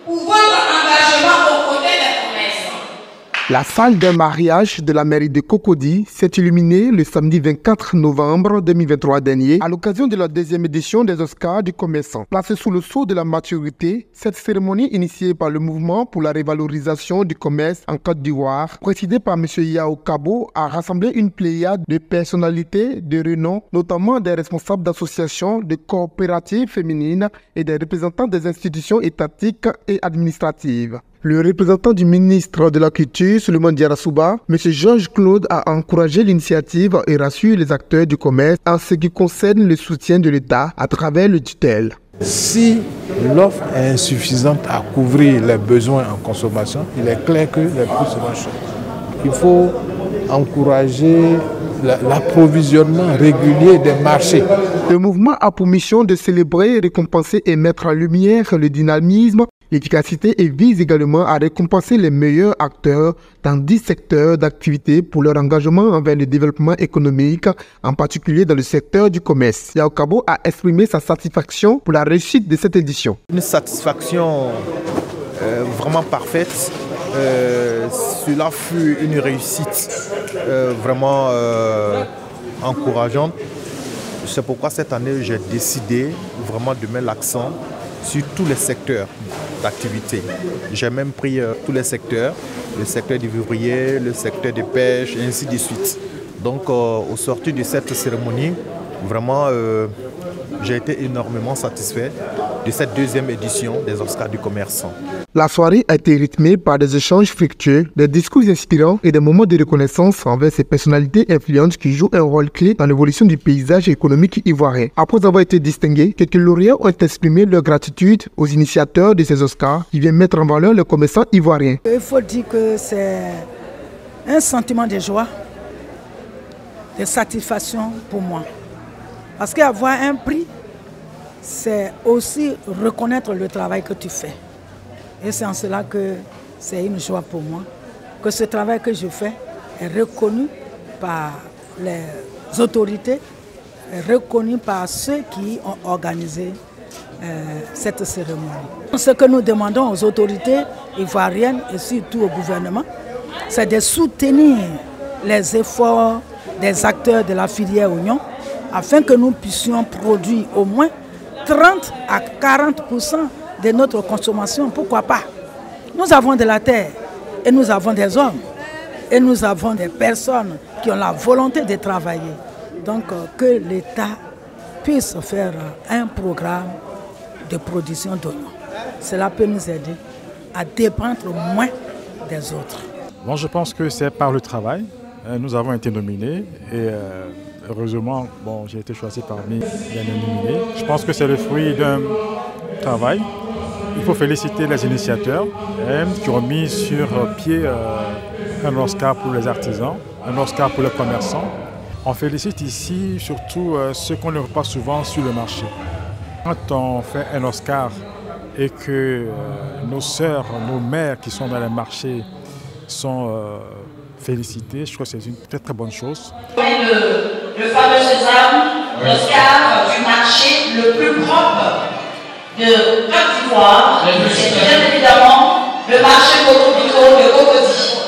pour votre engagement aux côtés des commerçants. La salle d'un mariage de la mairie de Cocody s'est illuminée le samedi 24 novembre 2023 dernier à l'occasion de la deuxième édition des Oscars du commerçant. Placée sous le sceau de la maturité, cette cérémonie initiée par le mouvement pour la révalorisation du commerce en Côte d'Ivoire, présidée par M. Yao Kabo, a rassemblé une pléiade de personnalités de renom, notamment des responsables d'associations, de coopératives féminines et des représentants des institutions étatiques et administratives. Le représentant du ministre de la Culture, Souleymane Diarra-Souba, M. Georges Claude, a encouragé l'initiative et rassure les acteurs du commerce en ce qui concerne le soutien de l'État à travers le tutelle. Si l'offre est insuffisante à couvrir les besoins en consommation, il est clair que les prix seront chers. Il faut encourager l'approvisionnement régulier des marchés. Le mouvement a pour mission de célébrer, récompenser et mettre en lumière le dynamisme, l'efficacité et vise également à récompenser les meilleurs acteurs dans 10 secteurs d'activité pour leur engagement envers le développement économique, en particulier dans le secteur du commerce. Yao Kabo a exprimé sa satisfaction pour la réussite de cette édition. Une satisfaction vraiment parfaite. Cela fut une réussite vraiment encourageante. C'est pourquoi cette année j'ai décidé vraiment de mettre l'accent sur tous les secteurs d'activité. J'ai même pris tous les secteurs, le secteur du vivrier, le secteur de pêche, et ainsi de suite. Donc au sortir de cette cérémonie, vraiment j'ai été énormément satisfait de cette deuxième édition des Oscars du commerçant. La soirée a été rythmée par des échanges fructueux, des discours inspirants et des moments de reconnaissance envers ces personnalités influentes qui jouent un rôle clé dans l'évolution du paysage économique ivoirien. Après avoir été distingués, quelques lauréats ont exprimé leur gratitude aux initiateurs de ces Oscars qui viennent mettre en valeur les commerçants ivoiriens. Il faut dire que c'est un sentiment de joie, de satisfaction pour moi. Parce qu'avoir un prix, c'est aussi reconnaître le travail que tu fais. Et c'est en cela que c'est une joie pour moi, que ce travail que je fais est reconnu par les autorités, est reconnu par ceux qui ont organisé cette cérémonie. Ce que nous demandons aux autorités ivoiriennes et surtout au gouvernement, c'est de soutenir les efforts des acteurs de la filière oignon afin que nous puissions produire au moins 30 à 40% de notre consommation. Pourquoi pas? Nous avons de la terre et nous avons des hommes et nous avons des personnes qui ont la volonté de travailler. Donc que l'État puisse faire un programme de production d'oignons. Cela peut nous aider à dépendre moins des autres. Bon, je pense que c'est par le travail. Nous avons été nominés et heureusement, bon, j'ai été choisi parmi les nominés. Je pense que c'est le fruit d'un travail. Il faut féliciter les initiateurs qui ont mis sur pied un Oscar pour les artisans, un Oscar pour les commerçants. On félicite ici surtout ceux qu'on ne voit pas souvent sur le marché. Quand on fait un Oscar et que nos sœurs, nos mères qui sont dans les marchés sont félicitées, je crois que c'est une très très bonne chose. Le fameux Sésame, l'Oscar du marché le plus propre de Côte d'Ivoire, c'est bien évidemment le marché Coco de Cocody.